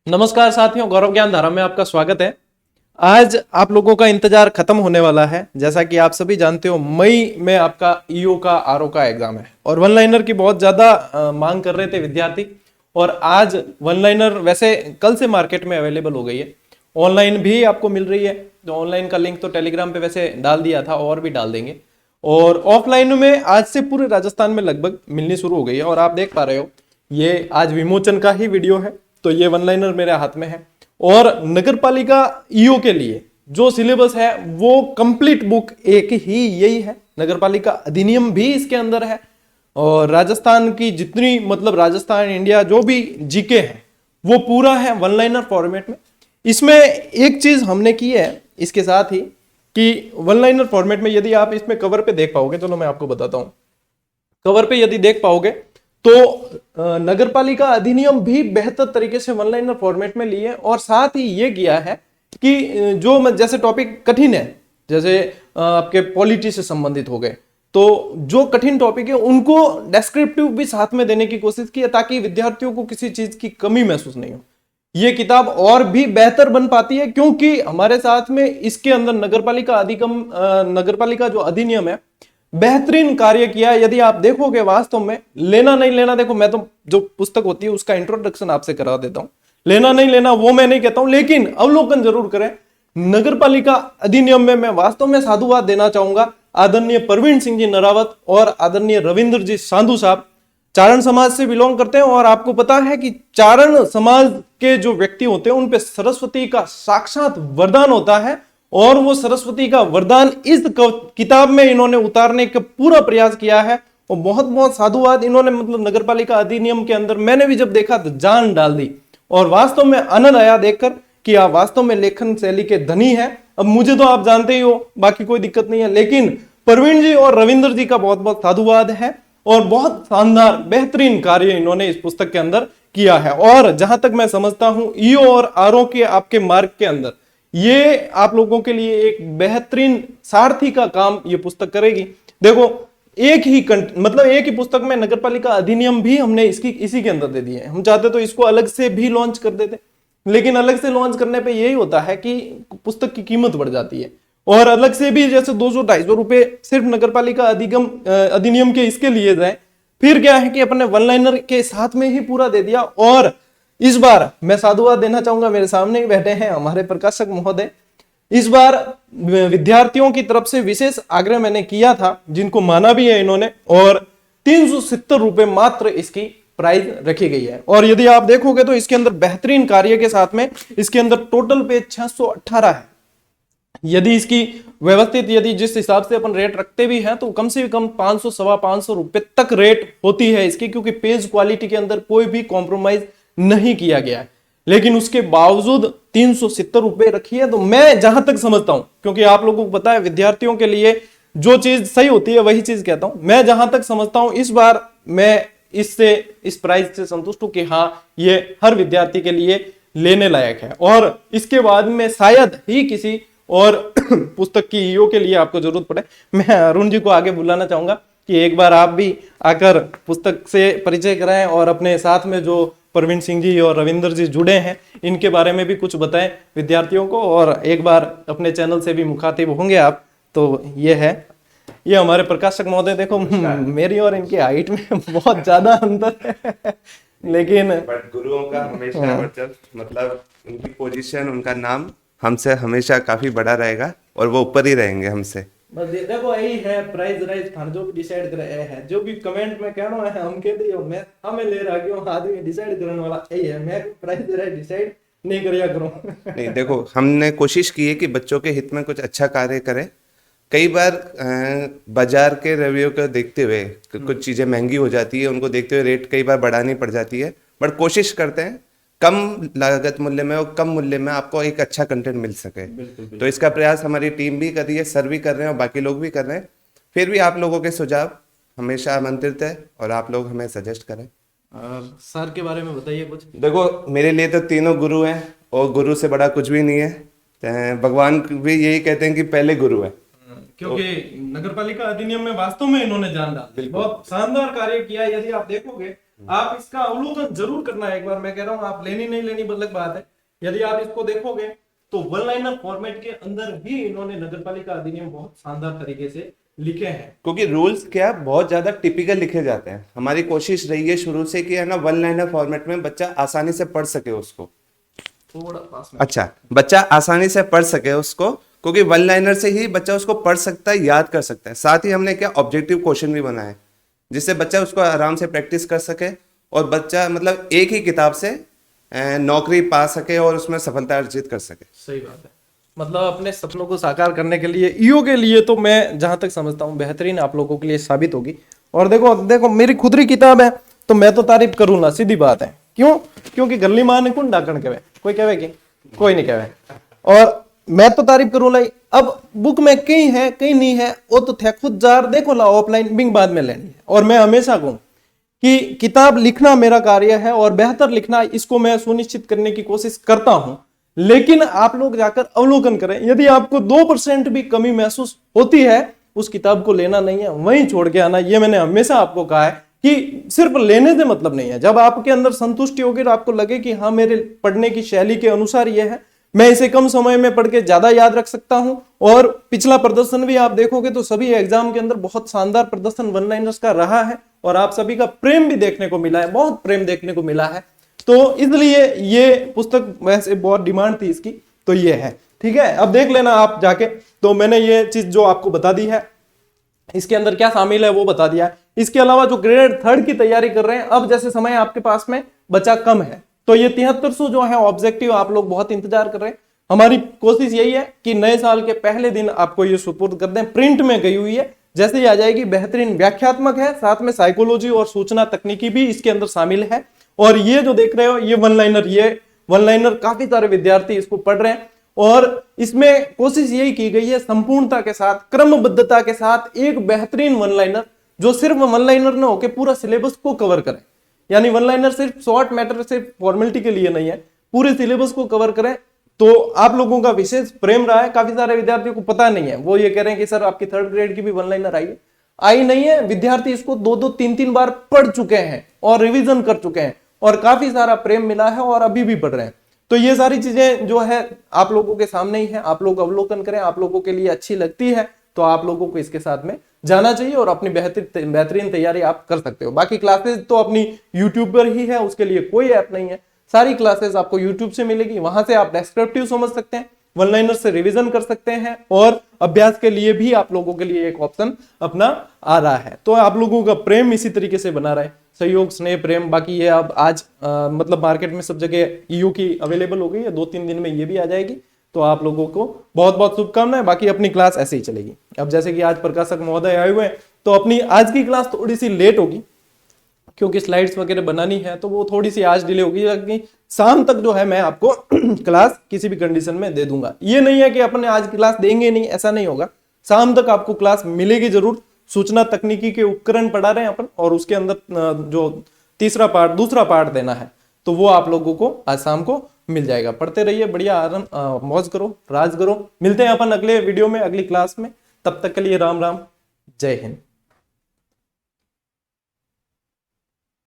नमस्कार साथियों, गौरव ज्ञान धारा में आपका स्वागत है। आज आप लोगों का इंतजार खत्म होने वाला है। जैसा कि आप सभी जानते हो, मई में आपका ईओ का आरओ का एग्जाम है और वन लाइनर की बहुत ज्यादा मांग कर रहे थे विद्यार्थी। और आज वन लाइनर वैसे कल से मार्केट में अवेलेबल हो गई है, ऑनलाइन भी आपको मिल रही है। तो ऑनलाइन का लिंक तो टेलीग्राम पे वैसे डाल दिया था और भी डाल देंगे। और ऑफलाइन में आज से पूरे राजस्थान में लगभग मिलनी शुरू हो गई है। और आप देख पा रहे हो, ये आज विमोचन का ही वीडियो है। तो ये वन लाइनर मेरे हाथ में है और नगर पालिका ईओ के लिए जो सिलेबस है वो कंप्लीट बुक एक ही यही है। नगर पालिका अधिनियम भी इसके अंदर है और राजस्थान की जितनी राजस्थान इंडिया जो भी जीके है वो पूरा है वन लाइनर फॉर्मेट में। इसमें एक चीज हमने की है इसके साथ ही कि वन लाइनर फॉर्मेट में यदि आप इसमें कवर पे देख पाओगे, चलो मैं आपको बताता हूं। कवर पे यदि देख पाओगे तो नगरपालिका अधिनियम भी बेहतर तरीके से वन लाइनर फॉर्मेट में लिए और साथ ही ये किया है कि जो जैसे टॉपिक कठिन है, जैसे आपके पॉलिटी से संबंधित हो गए, तो जो कठिन टॉपिक है उनको डेस्क्रिप्टिव भी साथ में देने की कोशिश की है ताकि विद्यार्थियों को किसी चीज की कमी महसूस नहीं हो। ये किताब और भी बेहतर बन पाती है क्योंकि हमारे साथ में इसके अंदर नगरपालिका जो अधिनियम है बेहतरीन कार्य किया। यदि आप देखोगे वास्तव में लेना नहीं लेना, देखो मैं तो जो पुस्तक होती है उसका इंट्रोडक्शन आपसे करा देता हूं, लेना नहीं लेना वो मैं नहीं कहता हूं, लेकिन अवलोकन जरूर करें। नगरपालिका अधिनियम में मैं वास्तव में साधुवाद देना चाहूंगा आदरणीय प्रवीण सिंह जी नरावत और आदरणीय रविंद्र जी सांधू साहब। चारण समाज से बिलोंग करते हैं और आपको पता है कि चारण समाज के जो व्यक्ति होते हैं उन पे सरस्वती का साक्षात वरदान होता है और वो सरस्वती का वरदान इस किताब में इन्होंने उतारने का पूरा प्रयास किया है। और बहुत बहुत साधुवाद। इन्होंने नगरपालिका अधिनियम के अंदर मैंने भी जब देखा तो जान डाल दी और वास्तव में आनंद आया देखकर कि आप वास्तव में लेखन शैली के धनी है। अब मुझे तो आप जानते ही हो, बाकी कोई दिक्कत नहीं है, लेकिन प्रवीण जी और रविंद्र जी का बहुत बहुत साधुवाद है और बहुत शानदार बेहतरीन कार्य इन्होंने इस पुस्तक के अंदर किया है। और जहां तक मैं समझता हूं ईओ और आरओ के आपके मार्ग के अंदर ये आप लोगों के लिए एक बेहतरीन सारथी का काम ये पुस्तक करेगी। देखो एक ही पुस्तक में नगरपालिका अधिनियम भी हमने इसी के अंदर दे दिए। हम चाहते तो इसको अलग से भी लॉन्च कर देते, लेकिन अलग से लॉन्च करने पे यही होता है कि पुस्तक की कीमत बढ़ जाती है। और अलग से भी जैसे 200-250 रुपए सिर्फ नगरपालिका अधिनियम के इसके लिए जाए, फिर क्या है कि अपने वन लाइनर के साथ में ही पूरा दे दिया। और इस बार मैं साधुवाद देना चाहूंगा, मेरे सामने ही बैठे हैं हमारे प्रकाशक महोदय। इस बार विद्यार्थियों की तरफ से विशेष आग्रह मैंने किया था, जिनको माना भी है इन्होंने, और 370 रुपए मात्र इसकी प्राइस रखी गई है। और यदि आप देखोगे तो इसके अंदर बेहतरीन कार्य के साथ में इसके अंदर टोटल पेज 618 है। यदि इसकी व्यवस्थित यदि जिस हिसाब से अपन रेट रखते भी हैं तो कम से कम 500 सवा 500 रुपए तक रेट होती है इसकी, क्योंकि पेज क्वालिटी के अंदर कोई भी कॉम्प्रोमाइज नहीं किया गया है। लेकिन उसके बावजूद 370 रुपए रखी है। तो मैं जहां तक समझता हूं, क्योंकि आप लोगों को पता है विद्यार्थियों के लिए जो चीज सही होती है वही चीज कहता हूं, मैं जहां तक समझता हूं इस बार मैं इस प्राइस से संतुष्ट हूं कि हाँ ये हर विद्यार्थी के लिए लेने लायक है। और इसके बाद में शायद ही किसी और पुस्तक की ईओ के लिए आपको जरूरत पड़े। मैं अरुण जी को आगे बुलाना चाहूंगा कि एक बार आप भी आकर पुस्तक से परिचय कराएं और अपने साथ में जो प्रवीण सिंह जी और रविंद्र जी जुड़े हैं इनके बारे में भी कुछ बताएं विद्यार्थियों को, और एक बार अपने चैनल से भी मुखातिब होंगे आप। तो ये हमारे प्रकाशक महोदय। देखो मेरी और इनकी हाइट में बहुत ज्यादा अंतर है, लेकिन बट गुरुओं का हमेशा उनकी पोजीशन, उनका नाम हमसे हमेशा काफी बड़ा रहेगा और वो ऊपर ही रहेंगे हमसे। बस देखो यही है प्राइस राइज थान जो भी डिसाइड करे है, जो भी कमेंट में कहना है हम कह दियो, मैं हमें ले रहा क्यों आदमी डिसाइड करने वाला यही है। मैं प्राइस राइज डिसाइड नहीं करिया करूं। नहीं देखो, हमने कोशिश की है कि बच्चों के हित में कुछ अच्छा कार्य करें। कई बार बाजार के रवैयों को देखते हुए कुछ चीजें महंगी हो जाती है, उनको देखते हुए रेट कई बार बढ़ानी पड़ जाती है, बट कोशिश करते हैं कम लागत मूल्य में और कम मूल्य में आपको एक अच्छा कंटेंट मिल सके। तो इसका प्रयास हमारी टीम भी कर रही है, सर भी कर रहे हैं और बाकी लोग भी कर रहे हैं। फिर भी आप लोगों के सुझाव हमेशा आमंत्रित है और आप लोग हमें सजेस्ट करें। सर के बारे में बताइए कुछ। देखो मेरे लिए तो तीनों गुरु हैं और गुरु से बड़ा कुछ भी नहीं है। भगवान भी यही कहते हैं कि पहले गुरु है, क्योंकि नगरपालिका अधिनियम में वास्तव में इन्होंने जान डाली, बहुत शानदार कार्य किया। यदि आप देखोगे आप इसका अवलोकन जरूर करना है एक बार। मैं कह रहा हूँ आप लेनी नहीं लेनी अलग बात है। यदि आप इसको देखोगे तो वन लाइनर फॉर्मेट के अंदर भी इन्होंने नगरपालिका अधिनियम बहुत शानदार तरीके से लिखे हैं। क्योंकि रूल्स क्या बहुत ज्यादा टिपिकल लिखे जाते हैं। हमारी कोशिश रही है शुरू से कि है ना वन लाइनर फॉर्मेट में बच्चा आसानी से पढ़ सके उसको। थोड़ा पास में। अच्छा, बच्चा आसानी से पढ़ सके उसको, क्योंकि वन लाइनर से ही बच्चा उसको पढ़ सकता है, याद कर सकता है। साथ ही हमने क्या ऑब्जेक्टिव क्वेश्चन भी बनाए जिससे बच्चा उसको आराम से प्रैक्टिस कर सके और बच्चा मतलब एक ही किताब से नौकरी पा सके और उसमें सफलता अर्जित कर सके। सही बात है। मतलब अपने सपनों को साकार करने के लिए ईओ के लिए तो मैं जहां तक समझता हूँ बेहतरीन आप लोगों के लिए साबित होगी। और देखो देखो मेरी खुद की किताब है तो मैं तो तारीफ करूंगा, सीधी बात है। क्यों? क्योंकि गली मां ने कौन डाकण कहे, कोई कहे कि कोई नहीं कहे, और मैं तो तारीफ करूंगा। अब बुक में कहीं है कहीं नहीं है वो तो थे खुद जार देखो ला, ऑफलाइन बिंग बाद में लेनी है। और मैं हमेशा कहूं कि किताब लिखना मेरा कार्य है और बेहतर लिखना इसको मैं सुनिश्चित करने की कोशिश करता हूं, लेकिन आप लोग जाकर अवलोकन करें। यदि आपको 2% भी कमी महसूस होती है उस किताब को लेना नहीं है, वहीं छोड़ के आना। ये मैंने हमेशा आपको कहा है कि सिर्फ लेने से मतलब नहीं है। जब आपके अंदर संतुष्टि होगी और आपको लगे कि हाँ मेरे पढ़ने की शैली के अनुसार ये है, मैं इसे कम समय में पढ़ के ज्यादा याद रख सकता हूं। और पिछला प्रदर्शन भी आप देखोगे तो सभी एग्जाम के अंदर बहुत शानदार प्रदर्शन वन लाइनर्स का रहा है और आप सभी का प्रेम भी देखने को मिला है, बहुत प्रेम देखने को मिला है। तो इसलिए ये पुस्तक वैसे बहुत डिमांड थी इसकी, तो ये है। ठीक है, अब देख लेना आप जाके। तो मैंने ये चीज जो आपको बता दी है, इसके अंदर क्या शामिल है वो बता दिया है। इसके अलावा जो ग्रेड 3 की तैयारी कर रहे हैं, अब जैसे समय आपके पास में बचा कम है तो ये 7300 जो है ऑब्जेक्टिव आप लोग बहुत इंतजार कर रहे हैं। हमारी कोशिश यही है कि नए साल के पहले दिन आपको ये सुपुर्द कर दें। प्रिंट में गई हुई है, जैसे ही आ जाएगी। बेहतरीन व्याख्यात्मक है, साथ में साइकोलॉजी और सूचना तकनीकी भी इसके अंदर शामिल है। और ये जो देख रहे हो ये वन लाइनर काफी सारे विद्यार्थी इसको पढ़ रहे हैं और इसमें कोशिश यही की गई है संपूर्णता के साथ, क्रमबद्धता के साथ एक बेहतरीन वन लाइनर जो सिर्फ वन लाइनर न होकर पूरा सिलेबस को कवर करे। यानी वन लाइनर सिर्फ शॉर्ट मैटर सिर्फ फॉर्मेलिटी के लिए नहीं है, पूरे सिलेबस को कवर करें। तो आप लोगों का विशेष प्रेम रहा है। काफी सारे विद्यार्थियों को पता नहीं है, वो ये कह रहे हैं कि सर आपकी 3rd ग्रेड की भी वन लाइनर आई नहीं है। विद्यार्थी इसको 2-2 3-3 बार पढ़ चुके हैं और रिवीजन कर चुके हैं और काफी सारा प्रेम मिला है और अभी भी पढ़ रहे हैं। तो ये सारी चीजें जो है आप लोगों के सामने ही है, आप लोग अवलोकन करें। आप लोगों के लिए अच्छी लगती है तो आप लोगों को इसके साथ में जाना चाहिए और अपनी बेहतरीन तैयारी आप कर सकते हो। बाकी क्लासेस तो अपनी यूट्यूब पर ही है, उसके लिए कोई ऐप नहीं है। सारी क्लासेस आपको यूट्यूब से मिलेगी, वहां से आप डेस्क्रिप्टिव समझ सकते हैं, वन लाइनर से रिवीजन कर सकते हैं और अभ्यास के लिए भी आप लोगों के लिए एक ऑप्शन अपना आ रहा है। तो आप लोगों का प्रेम इसी तरीके से बना रहे, सहयोग स्नेह प्रेम। बाकी ये अब आज मतलब मार्केट में सब जगह ईयू की अवेलेबल हो गई है, 2-3 दिन में ये भी आ जाएगी। तो आप लोगों को बहुत बहुत शुभकामनाएं। बाकी अपनी क्लास ऐसे ही चलेगी। अब जैसे कि आज प्रकाशक महोदय आए हुए हैं तो अपनी आज की क्लास थोड़ी सी लेट होगी क्योंकि स्लाइड्स वगैरह बनानी है, तो वो थोड़ी सी आज डिले होगी। लेकिन शाम तक जो है मैं आपको क्लास किसी भी कंडीशन में दे दूंगा। ये नहीं है कि अपने आज क्लास देंगे नहीं, ऐसा नहीं होगा। शाम तक आपको क्लास मिलेगी जरूर। सूचना तकनीकी के उपकरण पढ़ा रहे हैं अपन और उसके अंदर जो दूसरा पार्ट देना है तो वो आप लोगों को आज शाम को मिल जाएगा। पढ़ते रहिए, बढ़िया आराम मौज करो, राज करो। मिलते हैं अपन अगले वीडियो में, अगली क्लास में। तब तक के लिए राम राम, जय हिंद।